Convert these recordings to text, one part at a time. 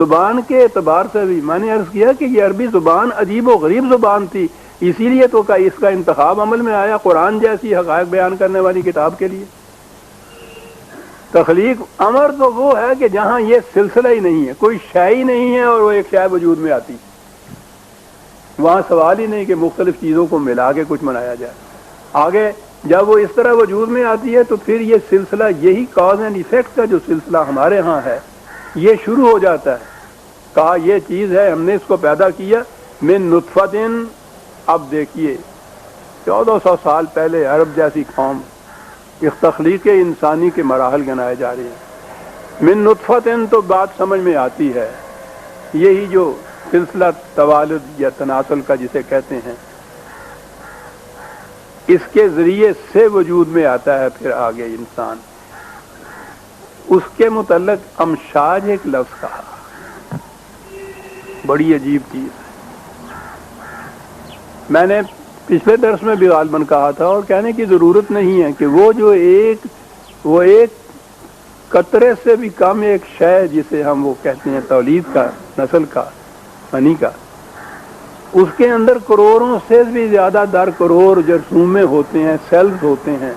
زبان کے اعتبار سے بھی میں نے عرض کیا کہ یہ عربی زبان عجیب و غریب زبان تھی، اسی لیے تو اس کا انتخاب عمل میں آیا قرآن جیسی حقائق بیان کرنے والی کتاب کے لیے۔ تخلیق امر تو وہ ہے کہ جہاں یہ سلسلہ ہی نہیں ہے، کوئی شے ہی نہیں ہے اور وہ ایک شے وجود میں آتی، وہاں سوال ہی نہیں کہ مختلف چیزوں کو ملا کے کچھ بنایا جائے۔ آگے جب وہ اس طرح وجود میں آتی ہے تو پھر یہ سلسلہ، یہی کاز اینڈ ایفیکٹ کا جو سلسلہ ہمارے ہاں ہے، یہ شروع ہو جاتا ہے۔ کہا یہ چیز ہے، ہم نے اس کو پیدا کیا من نطفتن۔ اب دیکھیے 1400 سال پہلے عرب جیسی قوم اس تخلیق انسانی کے مراحل گنائے جا رہے ہیں۔ من نطفتن تو بات سمجھ میں آتی ہے، یہی جو سلسلہ توالد یا تناسل کا جسے کہتے ہیں، اس کے ذریعے سے وجود میں آتا ہے۔ پھر آگے انسان، اس کے متعلق امشاج ایک لفظ کہا، بڑی عجیب چیز ہے۔ میں نے پچھلے درس میں بھی غالباً کہا تھا، اور کہنے کی ضرورت نہیں ہے کہ وہ ایک قطرے سے بھی کم ایک شے جسے ہم وہ کہتے ہیں تولید کا، نسل کا، منی کا، اس کے اندر کروڑوں سے بھی زیادہ در کروڑ جرثومے ہوتے ہیں، سیلز ہوتے ہیں،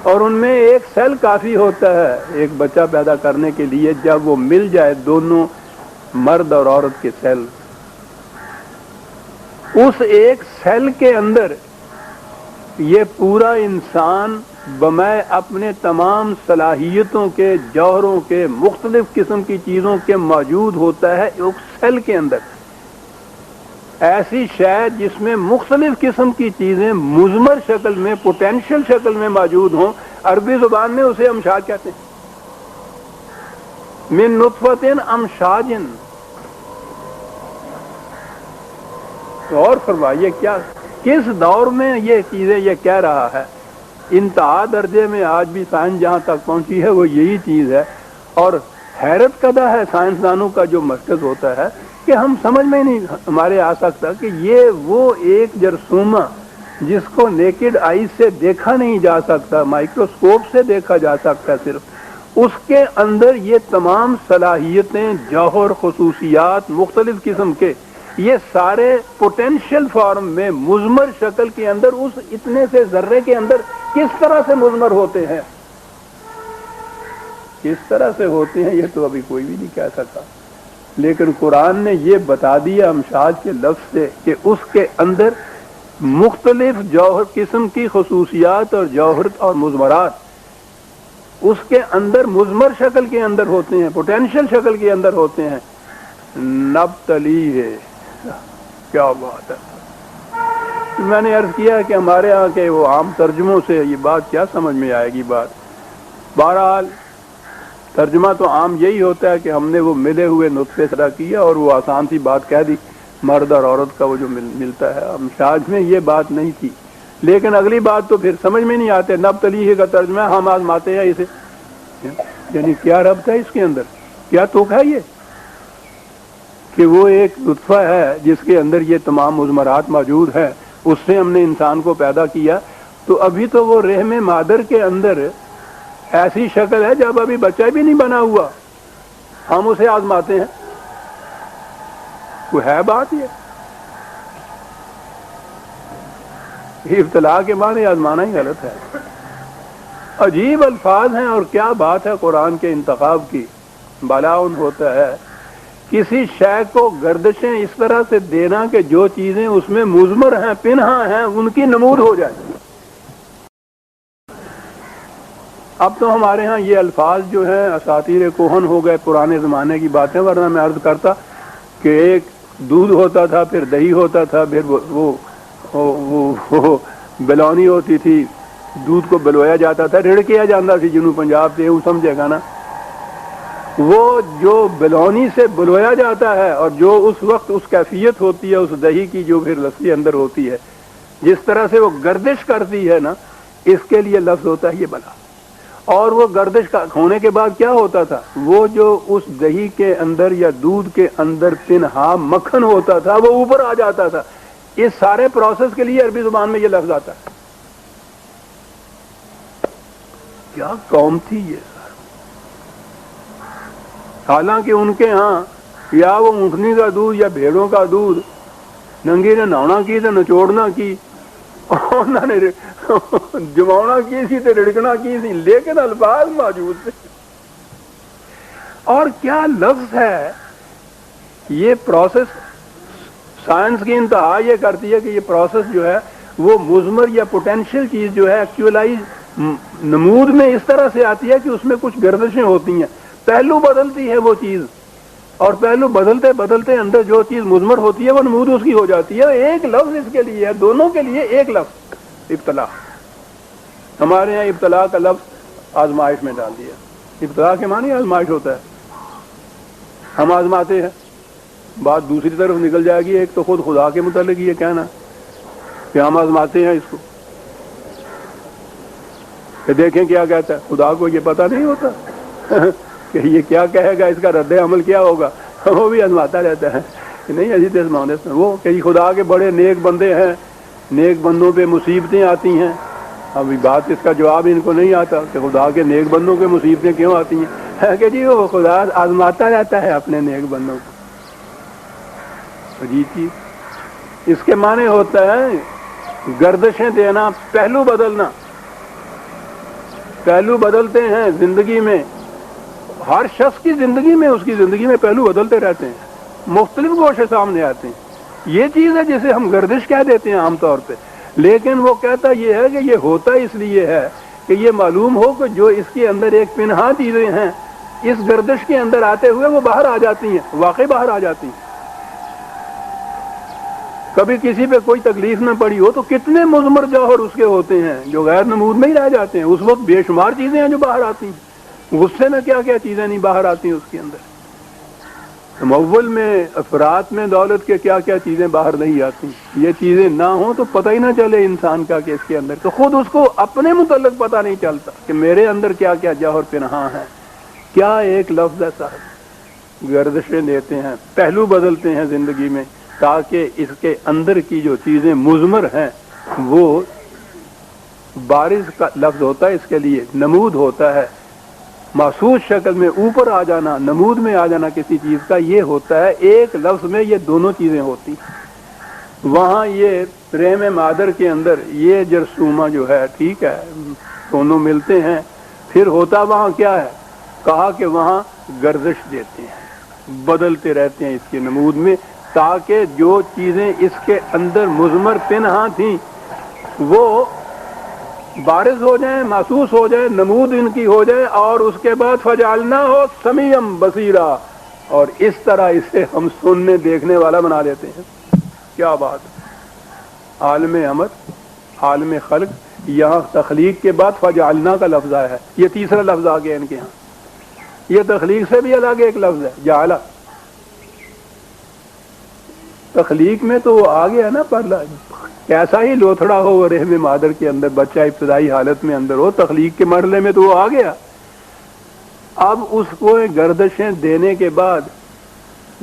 اور ان میں ایک سیل کافی ہوتا ہے ایک بچہ پیدا کرنے کے لیے، جب وہ مل جائے دونوں مرد اور عورت کے سیل، اس ایک سیل کے اندر یہ پورا انسان بمائے اپنے تمام صلاحیتوں کے، جوہروں کے، مختلف قسم کی چیزوں کے موجود ہوتا ہے ایک سیل کے اندر۔ ایسی شے جس میں مختلف قسم کی چیزیں مضمر شکل میں، پوٹینشل شکل میں موجود ہوں، عربی زبان میں اسے امشاج کہتے ہیں۔ من نطفتن امشاجن۔ اور فرمائیے کیا کس دور میں یہ چیزیں یہ کہہ رہا ہے؟ انتہا درجے میں آج بھی سائنس جہاں تک پہنچی ہے وہ یہی چیز ہے، اور حیرت کدہ ہے سائنسدانوں کا جو مرکز ہوتا ہے کہ ہم سمجھ میں نہیں ہمارے آ سکتا کہ یہ وہ ایک جرثومہ جس کو نیکڈ آئی سے دیکھا نہیں جا سکتا، مائکروسکوپ سے دیکھا جا سکتا ہے صرف، اس کے اندر یہ تمام صلاحیتیں، جوہر، خصوصیات مختلف قسم کے، یہ سارے پوٹینشل فارم میں مضمر شکل کے اندر اس اتنے سے ذرے کے اندر کس طرح سے مضمر ہوتے ہیں، کس طرح سے ہوتے ہیں یہ تو ابھی کوئی بھی نہیں کہہ سکتا، لیکن قرآن نے یہ بتا دیا امشاج کے لفظ سے کہ اس کے اندر مختلف جوہر قسم کی خصوصیات اور جوہر اور مضمرات اس کے اندر مضمر شکل کے اندر ہوتے ہیں، پوٹینشل شکل کے اندر ہوتے ہیں۔ نبتلی ہے، کیا بات ہے۔ میں نے عرض کیا کہ ہمارے ہاں کے وہ عام ترجموں سے یہ بات کیا سمجھ میں آئے گی بات۔ بہرحال ترجمہ تو عام یہی ہوتا ہے کہ ہم نے وہ ملے ہوئے نطفے سے کیا اور وہ آسان سی بات کہہ دی، مرد اور عورت کا وہ جو ملتا ہے۔ امشاج میں یہ بات نہیں تھی، لیکن اگلی بات تو پھر سمجھ میں نہیں آتے۔ نبتلی کا ترجمہ ہم آزماتے ہیں اسے، یعنی کیا ربط ہے اس کے اندر، کیا توق ہے یہ کہ وہ ایک نطفہ ہے جس کے اندر یہ تمام مضمرات موجود ہیں، اس سے ہم نے انسان کو پیدا کیا، تو ابھی تو وہ رحم مادر کے اندر ایسی شکل ہے جب ابھی بچہ بھی نہیں بنا ہوا، ہم اسے آزماتے ہیں، کوئی ہے بات یہ ابتلا کے معنی آزمانا ہی غلط ہے۔ عجیب الفاظ ہیں، اور کیا بات ہے قرآن کے انتخاب کی۔ بلاؤن ہوتا ہے کسی شے کو گردشیں اس طرح سے دینا کہ جو چیزیں اس میں مضمر ہیں، پنہا ہیں، ان کی نمود ہو جائے۔ اب تو ہمارے ہاں یہ الفاظ جو ہیں اساطیر کہن ہو گئے، پرانے زمانے کی باتیں، ورنہ میں عرض کرتا کہ ایک دودھ ہوتا تھا، پھر دہی ہوتا تھا، پھر وہ بلونی ہوتی تھی، دودھ کو بلویا جاتا تھا، رڑ کیا جاتا تھی جنوب پنجاب سے، وہ سمجھے گا نا، وہ جو بلونی سے بلویا جاتا ہے اور جو اس وقت اس کیفیت ہوتی ہے اس دہی کی جو پھر لسی اندر ہوتی ہے، جس طرح سے وہ گردش کرتی ہے نا، اس کے لیے لفظ ہوتا ہے یہ بلا۔ اور وہ گردش کا ہونے کے بعد کیا ہوتا تھا، وہ جو اس دہی کے اندر یا دودھ کے اندر پنہا مکھن ہوتا تھا وہ اوپر آ جاتا تھا۔ اس سارے پروسیس کے لیے عربی زبان میں یہ لفظ آتا ہے۔ کیا قوم تھی یہ، حالانکہ ان کے ہاں یا وہ اونٹنی کا دودھ یا بھیڑوں کا دودھ ننگی نے نہاؤنا کی تے نچوڑنا کی، انہوں نے جماؤنا کی سی تے رڑکنا کی سی، لیکن الفاظ موجود تھے۔ اور کیا لفظ ہے، یہ پروسیس سائنس کی انتہا یہ کرتی ہے کہ یہ پروسیس جو ہے وہ مضمر یا پوٹینشیل چیز جو ہے ایکچولائز نمود میں اس طرح سے آتی ہے کہ اس میں کچھ گردشیں ہوتی ہیں، پہلو بدلتی ہے وہ چیز، اور پہلو بدلتے بدلتے اندر جو چیز مضمر ہوتی ہے وہ نمود اس کی ہو جاتی ہے۔ ایک لفظ اس کے لیے ہے، دونوں کے لیے ایک لفظ ابتلا۔ ہمارے یہاں ابتلا کا لفظ آزمائش میں ڈال دیا، ابتلا کے معنی آزمائش ہوتا ہے، ہم آزماتے ہیں۔ بات دوسری طرف نکل جائے گی، ایک تو خود خدا کے متعلق یہ کہنا کہ ہم آزماتے ہیں اس کو، کہ دیکھیں کیا کہتا ہے، خدا کو یہ پتہ نہیں ہوتا کہ یہ کیا کہے گا، اس کا رد عمل کیا ہوگا، وہ بھی آزماتا رہتا ہے کہ نہیں ایسی تسمانس میں وہ کہ خدا کے بڑے نیک بندے ہیں، نیک بندوں پہ مصیبتیں آتی ہیں۔ ابھی بات اس کا جواب ان کو نہیں آتا کہ خدا کے نیک بندوں پہ مصیبتیں کیوں آتی ہیں، کہ جی وہ خدا آزماتا رہتا ہے اپنے نیک بندوں کو۔ عجیب چیز، اس کے معنی ہوتا ہے گردشیں دینا، پہلو بدلنا۔ پہلو بدلتے ہیں زندگی میں، ہر شخص کی زندگی میں، اس کی زندگی میں پہلو بدلتے رہتے ہیں، مختلف گوشے سامنے آتے ہیں۔ یہ چیز ہے جسے ہم گردش کہہ دیتے ہیں عام طور پہ، لیکن وہ کہتا یہ ہے کہ یہ ہوتا اس لیے ہے کہ یہ معلوم ہو کہ جو اس کے اندر ایک پنہا چیزیں ہیں اس گردش کے اندر آتے ہوئے وہ باہر آ جاتی ہیں، واقعی باہر آ جاتی ہیں۔ کبھی کسی پہ کوئی تکلیف نہ پڑی ہو تو کتنے مضمر جوہر اس کے ہوتے ہیں جو غیر نمود میں ہی رہ جاتے ہیں، اس وقت بے شمار چیزیں ہیں جو باہر آتی ہیں۔ غصے میں کیا کیا چیزیں نہیں باہر آتی ہیں اس کے اندر، تمول میں، افراد میں، دولت کے کیا کیا چیزیں باہر نہیں آتی۔ یہ چیزیں نہ ہوں تو پتہ ہی نہ چلے انسان کا کہ اس کے اندر، تو خود اس کو اپنے متعلق پتہ نہیں چلتا کہ میرے اندر کیا کیا جوہر پنہاں ہے۔ کیا ایک لفظ ہے صاحب، گردشیں دیتے ہیں، پہلو بدلتے ہیں زندگی میں تاکہ اس کے اندر کی جو چیزیں مضمر ہیں وہ بارز کا لفظ ہوتا ہے، اس کے لیے نمود ہوتا ہے، محسوس شکل میں اوپر آ جانا، نمود میں آ جانا کسی چیز کا، یہ ہوتا ہے ایک لفظ میں یہ دونوں چیزیں ہوتی۔ وہاں یہ رحم مادر کے اندر یہ جرثومہ جو ہے، ٹھیک ہے، دونوں ملتے ہیں، پھر ہوتا وہاں کیا ہے، کہا کہ وہاں گردش دیتے ہیں، بدلتے رہتے ہیں اس کی نمود میں تاکہ جو چیزیں اس کے اندر مضمر پنہاں تھیں وہ بارز ہو جائیں، محسوس ہو جائیں، نمود ان کی ہو جائے، اور اس کے بعد فجعلنا ہو سمیعم بصیرا، اور اس طرح اسے ہم سننے دیکھنے والا بنا دیتے ہیں۔ کیا بات، عالم امر، عالم خلق، یہاں تخلیق کے بعد فجعلنا کا لفظ آیا ہے، یہ تیسرا لفظ آ گیا ان کے ہاں۔ یہ تخلیق سے بھی الگ ایک لفظ ہے، جعلہ۔ تخلیق میں تو وہ آ گیا نا، پر کیسا ہی لوتھڑا ہو وہ رحم مادر کے اندر، بچہ ابتدائی حالت میں اندر ہو، تخلیق کے مرحلے میں تو وہ آ گیا۔ اب اس کو گردشیں دینے کے بعد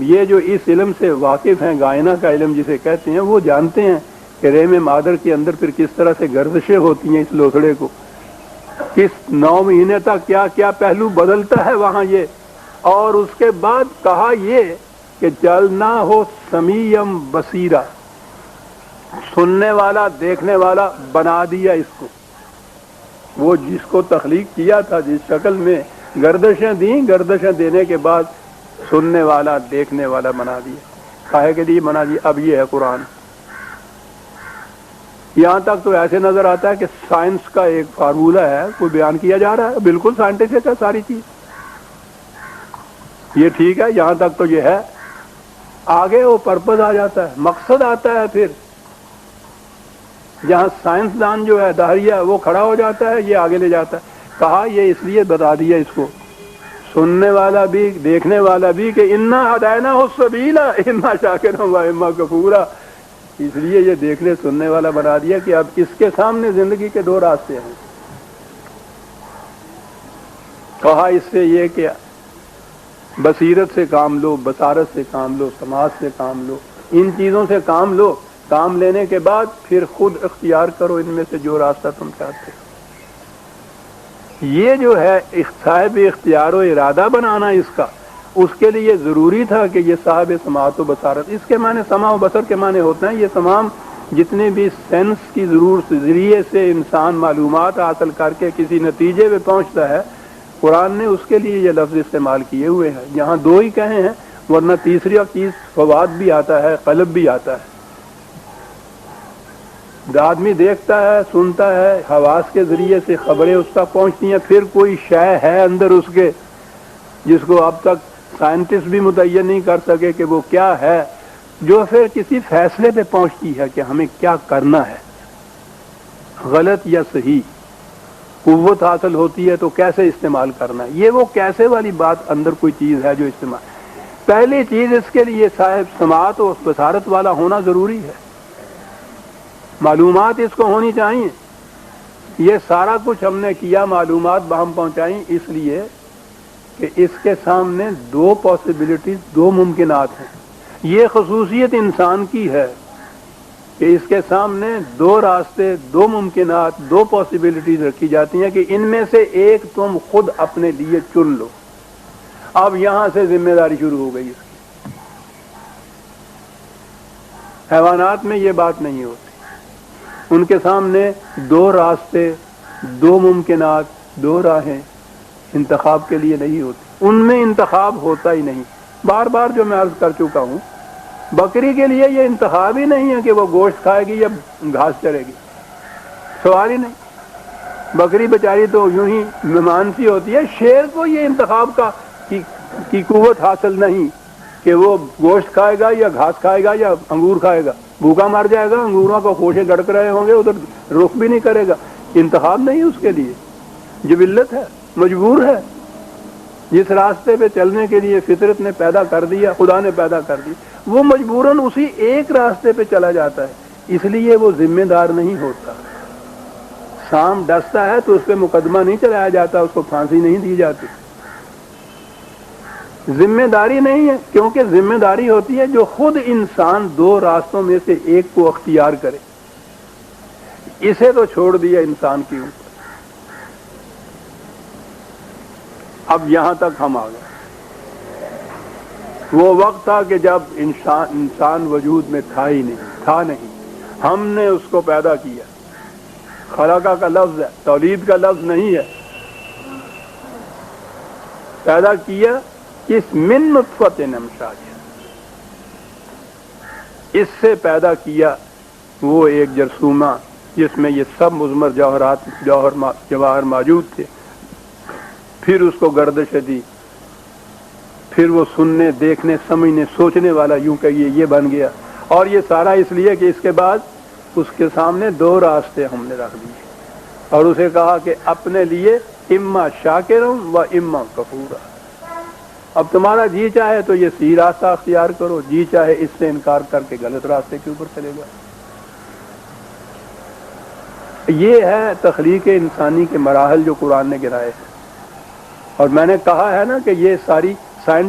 یہ جو اس علم سے واقف ہیں، گائنہ کا علم جسے کہتے ہیں، وہ جانتے ہیں کہ رحم مادر کے اندر پھر کس طرح سے گردشیں ہوتی ہیں، اس لوتھڑے کو کس 9 مہینے تک کیا کیا پہلو بدلتا ہے وہاں یہ، اور اس کے بعد کہا یہ کہ جلنا ہو سمیعم بصیرا، سننے والا دیکھنے والا بنا دیا اس کو۔ وہ جس کو تخلیق کیا تھا، جس شکل میں گردشیں دیں، گردشیں دینے کے بعد سننے والا دیکھنے والا بنا دیا۔ کاہے کے لیے بنا دیا؟ اب یہ ہے قرآن۔ یہاں تک تو ایسے نظر آتا ہے کہ سائنس کا ایک فارمولہ ہے، کوئی بیان کیا جا رہا ہے، بالکل سائنٹیفک ہے ساری چیز، یہ ٹھیک ہے، یہاں تک تو یہ ہے۔ آگے وہ پرپز آ جاتا ہے، مقصد آتا ہے، پھر جہاں سائنسدان جو ہے دہریہ وہ کھڑا ہو جاتا ہے، یہ آگے لے جاتا ہے۔ کہا یہ اس لیے بتا دیا اس کو، سننے والا بھی دیکھنے والا بھی، کہ انا ہدیناہ السبیل اما شاکرا و اما کفورا، اس لیے یہ دیکھنے سننے والا بنا دیا کہ اب اس کے سامنے زندگی کے 2 راستے ہیں۔ کہا اس سے یہ کہ بصیرت سے کام لو، بصارت سے کام لو، سماعت سے کام لو، ان چیزوں سے کام لو، کام لینے کے بعد پھر خود اختیار کرو ان میں سے جو راستہ تم چاہتے ہو۔ یہ جو ہے صاحب اختیار و ارادہ بنانا اس کا، اس کے لیے ضروری تھا کہ یہ صاحب سماعت و بصارت، اس کے معنی سماع و بصر کے معنی ہوتے ہیں یہ تمام جتنے بھی سینس کی ضرورت ذریعے سے انسان معلومات حاصل کر کے کسی نتیجے پہ پہنچتا ہے، قرآن نے اس کے لیے یہ لفظ استعمال کیے ہوئے ہیں۔ یہاں دو ہی کہے ہیں، ورنہ تیسری چیز فواد بھی آتا ہے، قلب بھی آتا ہے۔ آدمی دیکھتا ہے، سنتا ہے، حواس کے ذریعے سے خبریں اس تک پہنچتی ہیں، پھر کوئی شے ہے اندر اس کے جس کو اب تک سائنٹسٹ بھی متعین نہیں کر سکے کہ وہ کیا ہے، جو پھر کسی فیصلے پہ پہنچتی ہے کہ ہمیں کیا کرنا ہے، غلط یا صحیح۔ قوت حاصل ہوتی ہے تو کیسے استعمال کرنا ہے، یہ وہ کیسے والی بات اندر کوئی چیز ہے جو استعمال۔ پہلی چیز اس کے لیے صاحب سماعت و بصارت والا ہونا ضروری ہے، معلومات اس کو ہونی چاہیے۔ یہ سارا کچھ ہم نے کیا، معلومات باہم پہنچائیں، اس لیے کہ اس کے سامنے دو پاسبلٹیز، دو ممکنات ہیں۔ یہ خصوصیت انسان کی ہے کہ اس کے سامنے دو راستے، دو ممکنات، دو پاسبلٹیز رکھی جاتی ہیں کہ ان میں سے ایک تم خود اپنے لیے چن لو۔ اب یہاں سے ذمہ داری شروع ہو گئی اس کی۔ حیوانات میں یہ بات نہیں ہوتی، ان کے سامنے دو راستے، دو ممکنات، دو راہیں انتخاب کے لیے نہیں ہوتی، ان میں انتخاب ہوتا ہی نہیں۔ بار بار جو میں عرض کر چکا ہوں، بکری کے لیے یہ انتخاب ہی نہیں ہے کہ وہ گوشت کھائے گی یا گھاس چرے گی، سوال ہی نہیں۔ بکری بیچاری تو یوں ہی مہمان سی ہوتی ہے۔ شیر کو یہ انتخاب کی قوت حاصل نہیں کہ وہ گوشت کھائے گا یا گھاس کھائے گا یا انگور کھائے گا، بھوکا مر جائے گا، انگوروں کو خوشے لڑک رہے ہوں گے، ادھر رخ بھی نہیں کرے گا۔ انتخاب نہیں اس کے لیے، جبلت ہے، مجبور ہے۔ جس راستے پہ چلنے کے لیے فطرت نے پیدا کر دیا، خدا نے پیدا کر دی، وہ مجبوراً اسی ایک راستے پہ چلا جاتا ہے، اس لیے وہ ذمہ دار نہیں ہوتا۔ سام ڈستا ہے تو اس پہ مقدمہ نہیں چلایا جاتا، اس کو پھانسی نہیں دی جاتی۔ ذمہ داری نہیں ہے، کیونکہ ذمہ داری ہوتی ہے جو خود انسان دو راستوں میں سے ایک کو اختیار کرے۔ اسے تو چھوڑ دیا انسان کی اوپر۔ اب یہاں تک ہم آ گئے۔ وہ وقت تھا کہ جب انسان وجود میں تھا ہی نہیں، ہم نے اس کو پیدا کیا۔ خلقہ کا لفظ ہے، تولید کا لفظ نہیں ہے۔ پیدا کیا اس من نطفۃ امشاج، اس سے پیدا کیا وہ ایک جرثومہ جس میں یہ سب مضمر جواہر موجود تھے۔ پھر اس کو گردش دی، پھر وہ سننے، دیکھنے، سمجھنے، سوچنے والا، یوں کہیے یہ بن گیا۔ اور یہ سارا اس لیے کہ اس کے بعد اس کے سامنے دو راستے ہم نے رکھ دیے اور اسے کہا کہ اپنے لیے اما شاکرم و اما کفورا۔ اب تمہارا جی چاہے تو یہ صحیح راستہ اختیار کرو، جی چاہے اس سے انکار کر کے غلط راستے کے اوپر چلے گا۔ یہ ہے تخلیق انسانی کے مراحل جو قرآن نے گرائے ہیں۔ اور میں نے کہا ہے نا کہ یہ ساری سائنس